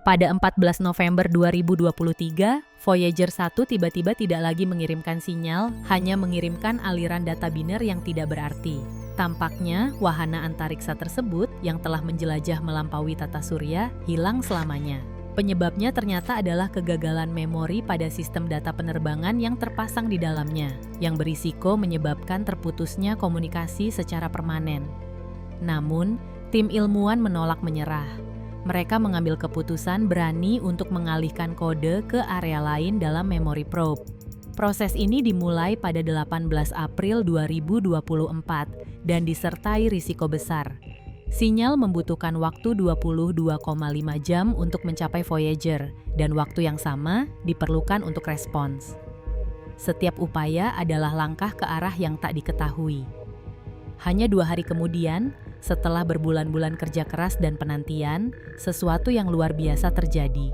Pada 14 November 2023, Voyager 1 tiba-tiba tidak lagi mengirimkan sinyal, hanya mengirimkan aliran data biner yang tidak berarti. Tampaknya, wahana antariksa tersebut yang telah menjelajah melampaui tata surya hilang selamanya. Penyebabnya ternyata adalah kegagalan memori pada sistem data penerbangan yang terpasang di dalamnya, yang berisiko menyebabkan terputusnya komunikasi secara permanen. Namun, tim ilmuwan menolak menyerah. Mereka mengambil keputusan berani untuk mengalihkan kode ke area lain dalam memori probe. Proses ini dimulai pada 18 April 2024 dan disertai risiko besar. Sinyal membutuhkan waktu 22,5 jam untuk mencapai Voyager, dan waktu yang sama diperlukan untuk respons. Setiap upaya adalah langkah ke arah yang tak diketahui. Hanya 2 hari kemudian, setelah berbulan-bulan kerja keras dan penantian, sesuatu yang luar biasa terjadi.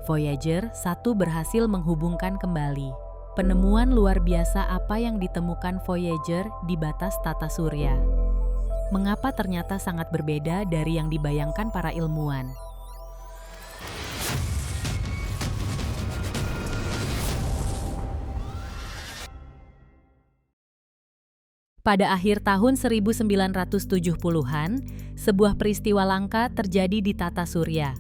Voyager 1 berhasil menghubungkan kembali. Penemuan luar biasa apa yang ditemukan Voyager di batas tata surya. Mengapa ternyata sangat berbeda dari yang dibayangkan para ilmuwan? Pada akhir tahun 1970-an, sebuah peristiwa langka terjadi di tata surya.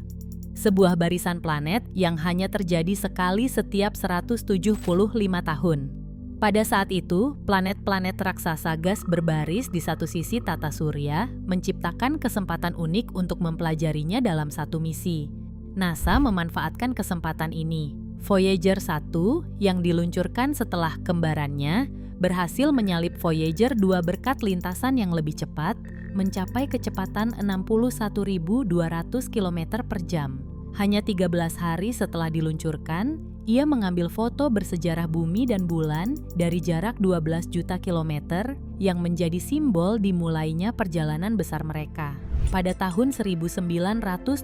Sebuah barisan planet yang hanya terjadi sekali setiap 175 tahun. Pada saat itu, planet-planet raksasa gas berbaris di satu sisi tata surya, menciptakan kesempatan unik untuk mempelajarinya dalam satu misi. NASA memanfaatkan kesempatan ini. Voyager 1 yang diluncurkan setelah kembarannya berhasil menyalip Voyager 2 berkat lintasan yang lebih cepat, mencapai kecepatan 61.200 km per jam. Hanya 13 hari setelah diluncurkan, ia mengambil foto bersejarah bumi dan bulan dari jarak 12 juta kilometer yang menjadi simbol dimulainya perjalanan besar mereka. Pada tahun 1979,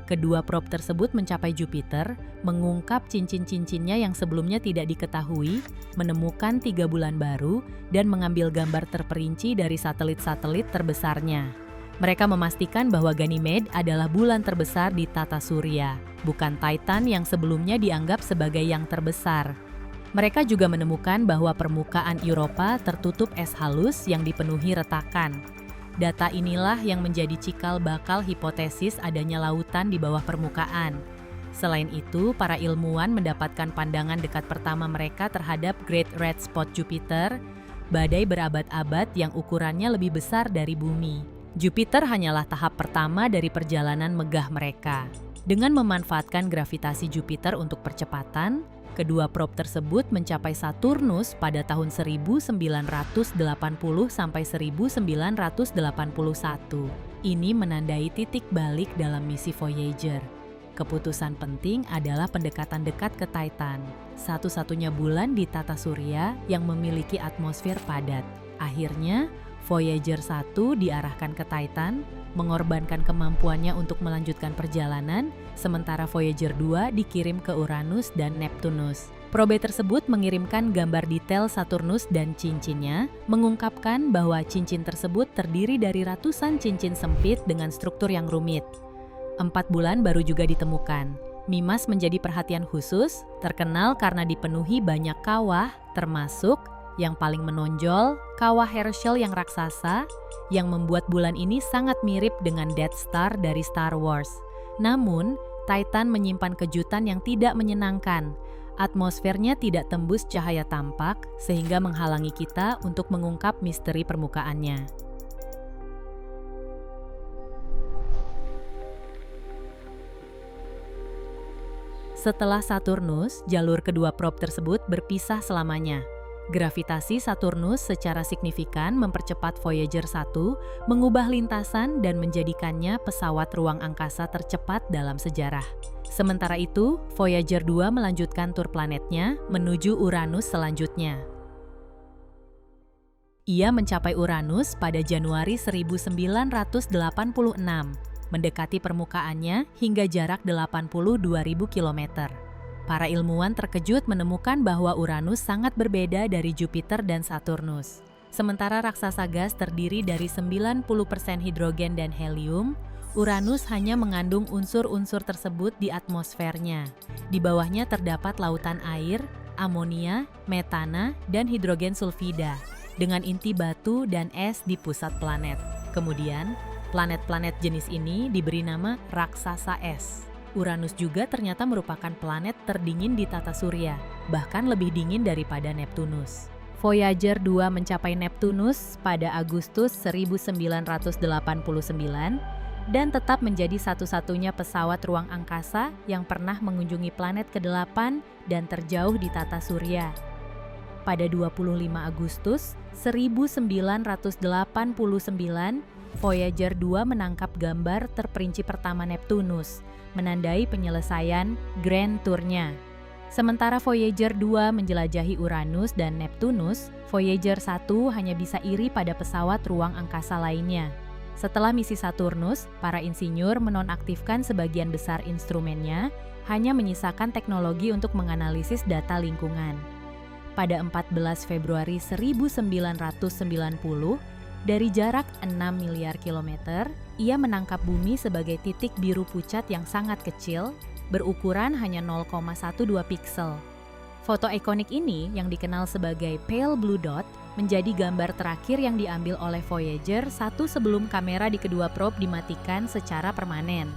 kedua probe tersebut mencapai Jupiter, mengungkap cincin-cincinnya yang sebelumnya tidak diketahui, menemukan 3 bulan baru, dan mengambil gambar terperinci dari satelit-satelit terbesarnya. Mereka memastikan bahwa Ganymede adalah bulan terbesar di tata surya, bukan Titan yang sebelumnya dianggap sebagai yang terbesar. Mereka juga menemukan bahwa permukaan Europa tertutup es halus yang dipenuhi retakan. Data inilah yang menjadi cikal bakal hipotesis adanya lautan di bawah permukaan. Selain itu, para ilmuwan mendapatkan pandangan dekat pertama mereka terhadap Great Red Spot Jupiter, badai berabad-abad yang ukurannya lebih besar dari bumi. Jupiter hanyalah tahap pertama dari perjalanan megah mereka. Dengan memanfaatkan gravitasi Jupiter untuk percepatan, kedua probe tersebut mencapai Saturnus pada tahun 1980 sampai 1981. Ini menandai titik balik dalam misi Voyager. Keputusan penting adalah pendekatan dekat ke Titan, satu-satunya bulan di tata surya yang memiliki atmosfer padat. Akhirnya, Voyager 1 diarahkan ke Titan, mengorbankan kemampuannya untuk melanjutkan perjalanan, sementara Voyager 2 dikirim ke Uranus dan Neptunus. Probe tersebut mengirimkan gambar detail Saturnus dan cincinnya, mengungkapkan bahwa cincin tersebut terdiri dari ratusan cincin sempit dengan struktur yang rumit. 4 bulan baru juga ditemukan. Mimas menjadi perhatian khusus, terkenal karena dipenuhi banyak kawah, termasuk yang paling menonjol, kawah Herschel yang raksasa, yang membuat bulan ini sangat mirip dengan Death Star dari Star Wars. Namun, Titan menyimpan kejutan yang tidak menyenangkan. Atmosfernya tidak tembus cahaya tampak, sehingga menghalangi kita untuk mengungkap misteri permukaannya. Setelah Saturnus, jalur kedua probe tersebut berpisah selamanya. Gravitasi Saturnus secara signifikan mempercepat Voyager 1, mengubah lintasan dan menjadikannya pesawat ruang angkasa tercepat dalam sejarah. Sementara itu, Voyager 2 melanjutkan tur planetnya menuju Uranus selanjutnya. Ia mencapai Uranus pada Januari 1986, mendekati permukaannya hingga jarak 82.000 km. Para ilmuwan terkejut menemukan bahwa Uranus sangat berbeda dari Jupiter dan Saturnus. Sementara raksasa gas terdiri dari 90% hidrogen dan helium, Uranus hanya mengandung unsur-unsur tersebut di atmosfernya. Di bawahnya terdapat lautan air, amonia, metana, dan hidrogen sulfida, dengan inti batu dan es di pusat planet. Kemudian, planet-planet jenis ini diberi nama raksasa es. Uranus juga ternyata merupakan planet terdingin di tata surya, bahkan lebih dingin daripada Neptunus. Voyager 2 mencapai Neptunus pada Agustus 1989 dan tetap menjadi satu-satunya pesawat ruang angkasa yang pernah mengunjungi planet ke-8 dan terjauh di tata surya. Pada 25 Agustus 1989, Voyager 2 menangkap gambar terperinci pertama Neptunus, menandai penyelesaian Grand Tour-nya. Sementara Voyager 2 menjelajahi Uranus dan Neptunus, Voyager 1 hanya bisa iri pada pesawat ruang angkasa lainnya. Setelah misi Saturnus, para insinyur menonaktifkan sebagian besar instrumennya, hanya menyisakan teknologi untuk menganalisis data lingkungan. Pada 14 Februari 1990, dari jarak 6 miliar kilometer, ia menangkap bumi sebagai titik biru pucat yang sangat kecil, berukuran hanya 0,12 piksel. Foto ikonik ini, yang dikenal sebagai Pale Blue Dot, menjadi gambar terakhir yang diambil oleh Voyager 1 sebelum kamera di kedua probe dimatikan secara permanen.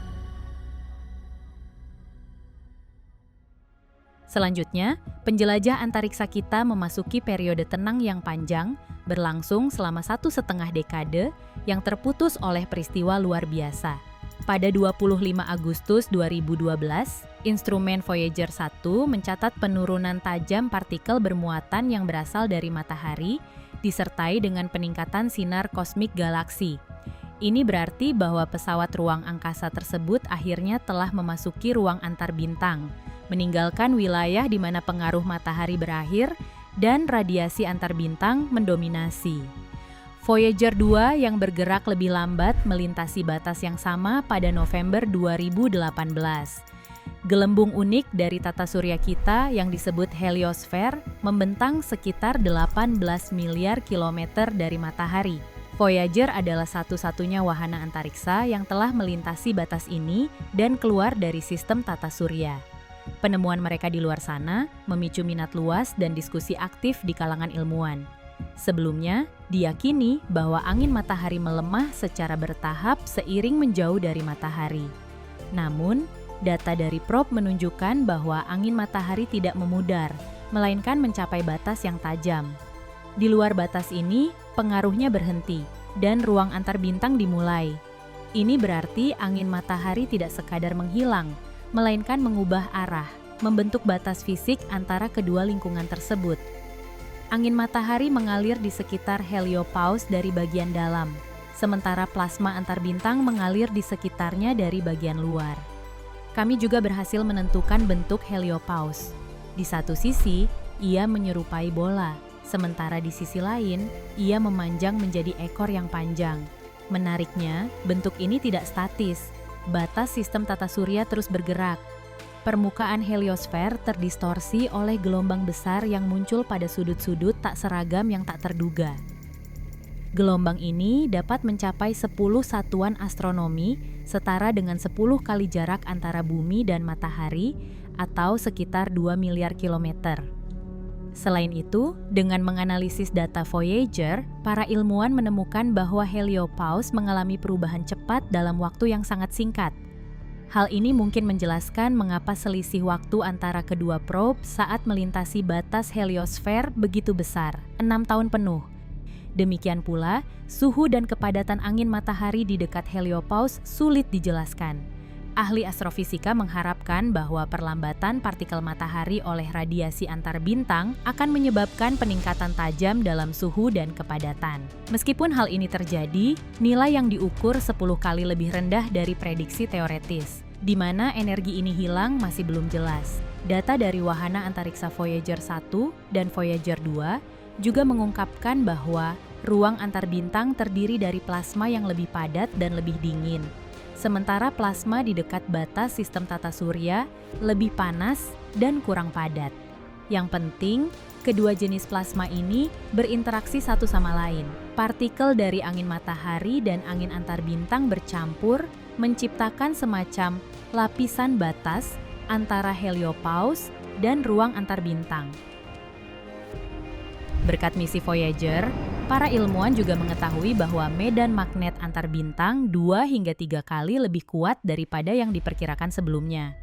Selanjutnya, penjelajah antariksa kita memasuki periode tenang yang panjang, berlangsung selama 1,5 dekade, yang terputus oleh peristiwa luar biasa. Pada 25 Agustus 2012, instrumen Voyager 1 mencatat penurunan tajam partikel bermuatan yang berasal dari matahari, disertai dengan peningkatan sinar kosmik galaksi. Ini berarti bahwa pesawat ruang angkasa tersebut akhirnya telah memasuki ruang antar bintang, meninggalkan wilayah di mana pengaruh matahari berakhir dan radiasi antar bintang mendominasi. Voyager 2 yang bergerak lebih lambat melintasi batas yang sama pada November 2018. Gelembung unik dari tata surya kita yang disebut heliosfer membentang sekitar 18 miliar kilometer dari matahari. Voyager adalah satu-satunya wahana antariksa yang telah melintasi batas ini dan keluar dari sistem tata surya. Penemuan mereka di luar sana memicu minat luas dan diskusi aktif di kalangan ilmuwan. Sebelumnya, diyakini bahwa angin matahari melemah secara bertahap seiring menjauh dari matahari. Namun, data dari probe menunjukkan bahwa angin matahari tidak memudar, melainkan mencapai batas yang tajam. Di luar batas ini, pengaruhnya berhenti, dan ruang antar bintang dimulai. Ini berarti angin matahari tidak sekadar menghilang, melainkan mengubah arah, membentuk batas fisik antara kedua lingkungan tersebut. Angin matahari mengalir di sekitar heliopause dari bagian dalam, sementara plasma antar bintang mengalir di sekitarnya dari bagian luar. Kami juga berhasil menentukan bentuk heliopause. Di satu sisi, ia menyerupai bola, sementara di sisi lain, ia memanjang menjadi ekor yang panjang. Menariknya, bentuk ini tidak statis. Batas sistem tata surya terus bergerak. Permukaan heliosfer terdistorsi oleh gelombang besar yang muncul pada sudut-sudut tak seragam yang tak terduga. Gelombang ini dapat mencapai 10 satuan astronomi, setara dengan 10 kali jarak antara bumi dan matahari, atau sekitar 2 miliar kilometer. Selain itu, dengan menganalisis data Voyager, para ilmuwan menemukan bahwa heliopause mengalami perubahan cepat dalam waktu yang sangat singkat. Hal ini mungkin menjelaskan mengapa selisih waktu antara kedua probe saat melintasi batas heliosfer begitu besar, 6 tahun penuh. Demikian pula, suhu dan kepadatan angin matahari di dekat heliopause sulit dijelaskan. Ahli astrofisika mengharapkan bahwa perlambatan partikel matahari oleh radiasi antar bintang akan menyebabkan peningkatan tajam dalam suhu dan kepadatan. Meskipun hal ini terjadi, nilai yang diukur 10 kali lebih rendah dari prediksi teoretis. Di mana energi ini hilang masih belum jelas. Data dari wahana antariksa Voyager 1 dan Voyager 2 juga mengungkapkan bahwa ruang antar bintang terdiri dari plasma yang lebih padat dan lebih dingin. Sementara plasma di dekat batas sistem tata surya lebih panas dan kurang padat. Yang penting, kedua jenis plasma ini berinteraksi satu sama lain. Partikel dari angin matahari dan angin antar bintang bercampur menciptakan semacam lapisan batas antara heliopause dan ruang antar bintang. Berkat misi Voyager, para ilmuwan juga mengetahui bahwa medan magnet antar bintang 2 hingga 3 kali lebih kuat daripada yang diperkirakan sebelumnya.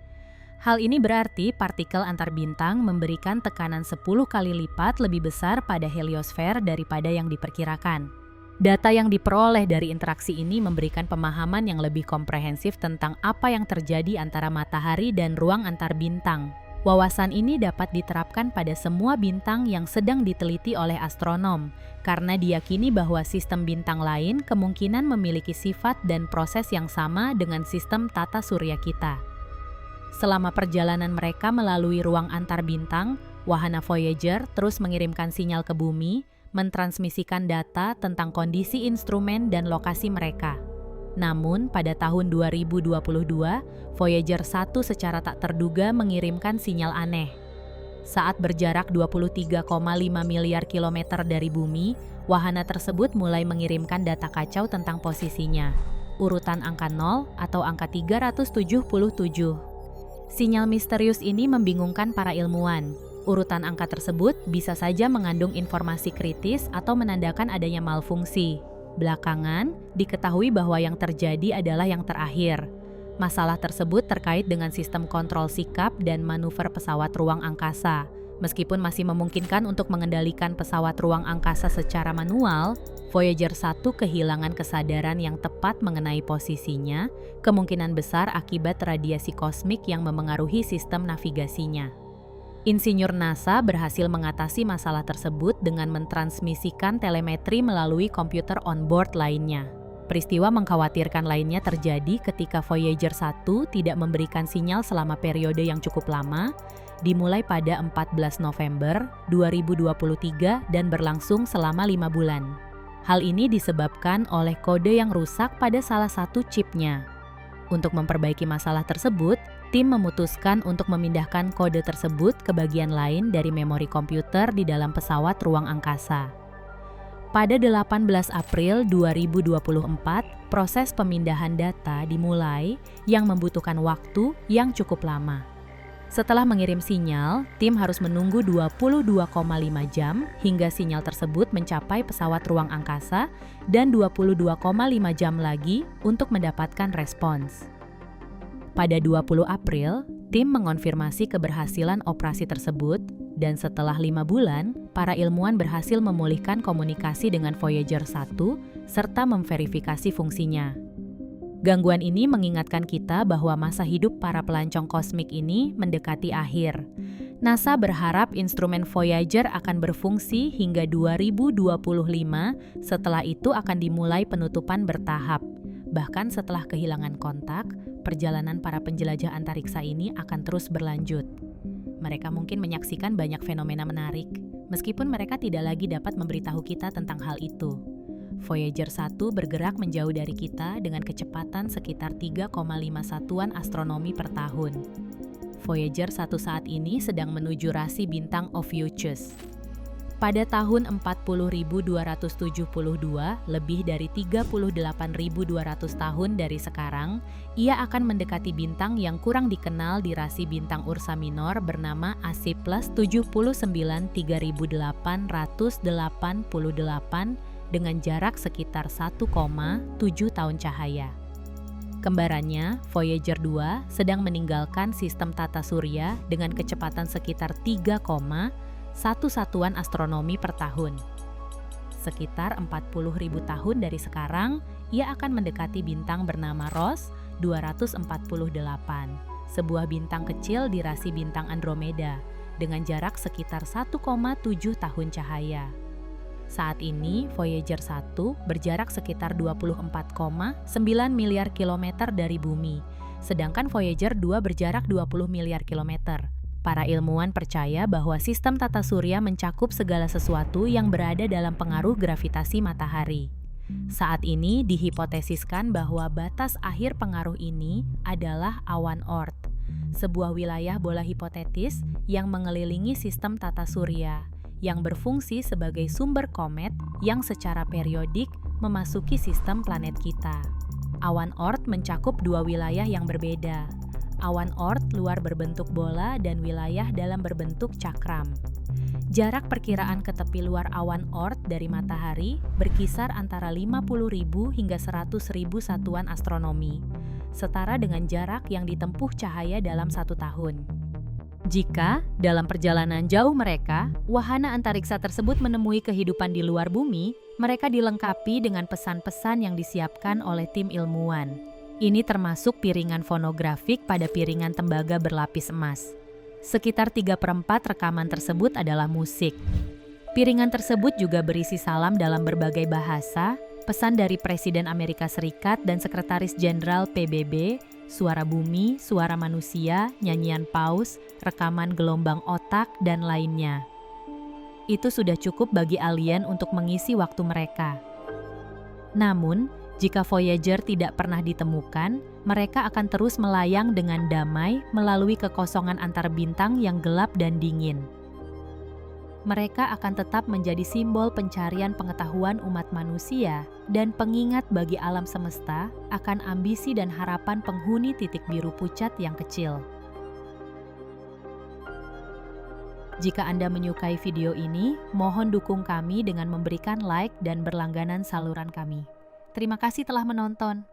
Hal ini berarti partikel antar bintang memberikan tekanan 10 kali lipat lebih besar pada heliosfer daripada yang diperkirakan. Data yang diperoleh dari interaksi ini memberikan pemahaman yang lebih komprehensif tentang apa yang terjadi antara matahari dan ruang antar bintang. Wawasan ini dapat diterapkan pada semua bintang yang sedang diteliti oleh astronom, karena diyakini bahwa sistem bintang lain kemungkinan memiliki sifat dan proses yang sama dengan sistem tata surya kita. Selama perjalanan mereka melalui ruang antar bintang, wahana Voyager terus mengirimkan sinyal ke bumi, mentransmisikan data tentang kondisi instrumen dan lokasi mereka. Namun, pada tahun 2022, Voyager 1 secara tak terduga mengirimkan sinyal aneh. Saat berjarak 23,5 miliar kilometer dari bumi, wahana tersebut mulai mengirimkan data kacau tentang posisinya, urutan angka 0 atau angka 377. Sinyal misterius ini membingungkan para ilmuwan. Urutan angka tersebut bisa saja mengandung informasi kritis atau menandakan adanya malfungsi. Belakangan, diketahui bahwa yang terjadi adalah yang terakhir. Masalah tersebut terkait dengan sistem kontrol sikap dan manuver pesawat ruang angkasa. Meskipun masih memungkinkan untuk mengendalikan pesawat ruang angkasa secara manual, Voyager 1 kehilangan kesadaran yang tepat mengenai posisinya, kemungkinan besar akibat radiasi kosmik yang memengaruhi sistem navigasinya. Insinyur NASA berhasil mengatasi masalah tersebut dengan mentransmisikan telemetri melalui komputer onboard lainnya. Peristiwa mengkhawatirkan lainnya terjadi ketika Voyager 1 tidak memberikan sinyal selama periode yang cukup lama, dimulai pada 14 November 2023 dan berlangsung selama 5 bulan. Hal ini disebabkan oleh kode yang rusak pada salah satu chipnya. Untuk memperbaiki masalah tersebut, tim memutuskan untuk memindahkan kode tersebut ke bagian lain dari memori komputer di dalam pesawat ruang angkasa. Pada 18 April 2024, proses pemindahan data dimulai yang membutuhkan waktu yang cukup lama. Setelah mengirim sinyal, tim harus menunggu 22,5 jam hingga sinyal tersebut mencapai pesawat ruang angkasa dan 22,5 jam lagi untuk mendapatkan respons. Pada 20 April, tim mengonfirmasi keberhasilan operasi tersebut dan setelah 5 bulan, para ilmuwan berhasil memulihkan komunikasi dengan Voyager 1 serta memverifikasi fungsinya. Gangguan ini mengingatkan kita bahwa masa hidup para pelancong kosmik ini mendekati akhir. NASA berharap instrumen Voyager akan berfungsi hingga 2025, setelah itu akan dimulai penutupan bertahap. Bahkan setelah kehilangan kontak, perjalanan para penjelajah antariksa ini akan terus berlanjut. Mereka mungkin menyaksikan banyak fenomena menarik, meskipun mereka tidak lagi dapat memberitahu kita tentang hal itu. Voyager 1 bergerak menjauh dari kita dengan kecepatan sekitar 3,5 satuan astronomi per tahun. Voyager 1 saat ini sedang menuju rasi bintang Ophiuchus. Pada tahun 40.272, lebih dari 38.200 tahun dari sekarang, ia akan mendekati bintang yang kurang dikenal di rasi bintang Ursa Minor bernama AC+ 793888 dengan jarak sekitar 1,7 tahun cahaya. Kembarannya, Voyager 2 sedang meninggalkan sistem tata surya dengan kecepatan sekitar 3,1 satuan astronomi per tahun. Sekitar 40.000 tahun dari sekarang, ia akan mendekati bintang bernama Ross 248, sebuah bintang kecil di rasi bintang Andromeda, dengan jarak sekitar 1,7 tahun cahaya. Saat ini, Voyager 1 berjarak sekitar 24,9 miliar kilometer dari bumi, sedangkan Voyager 2 berjarak 20 miliar kilometer. Para ilmuwan percaya bahwa sistem tata surya mencakup segala sesuatu yang berada dalam pengaruh gravitasi matahari. Saat ini dihipotesiskan bahwa batas akhir pengaruh ini adalah awan Oort, sebuah wilayah bola hipotetis yang mengelilingi sistem tata surya, yang berfungsi sebagai sumber komet yang secara periodik memasuki sistem planet kita. Awan Oort mencakup dua wilayah yang berbeda. Awan Oort luar berbentuk bola dan wilayah dalam berbentuk cakram. Jarak perkiraan ke tepi luar awan Oort dari matahari berkisar antara 50.000 hingga 100.000 satuan astronomi, setara dengan jarak yang ditempuh cahaya dalam 1 tahun. Jika, dalam perjalanan jauh mereka, wahana antariksa tersebut menemui kehidupan di luar bumi, mereka dilengkapi dengan pesan-pesan yang disiapkan oleh tim ilmuwan. Ini termasuk piringan fonografik pada piringan tembaga berlapis emas. Sekitar 3/4 rekaman tersebut adalah musik. Piringan tersebut juga berisi salam dalam berbagai bahasa, pesan dari Presiden Amerika Serikat dan Sekretaris Jenderal PBB, suara bumi, suara manusia, nyanyian paus, rekaman gelombang otak, dan lainnya. Itu sudah cukup bagi alien untuk mengisi waktu mereka. Namun, jika Voyager tidak pernah ditemukan, mereka akan terus melayang dengan damai melalui kekosongan antar bintang yang gelap dan dingin. Mereka akan tetap menjadi simbol pencarian pengetahuan umat manusia dan pengingat bagi alam semesta akan ambisi dan harapan penghuni titik biru pucat yang kecil. Jika Anda menyukai video ini, mohon dukung kami dengan memberikan like dan berlangganan saluran kami. Terima kasih telah menonton.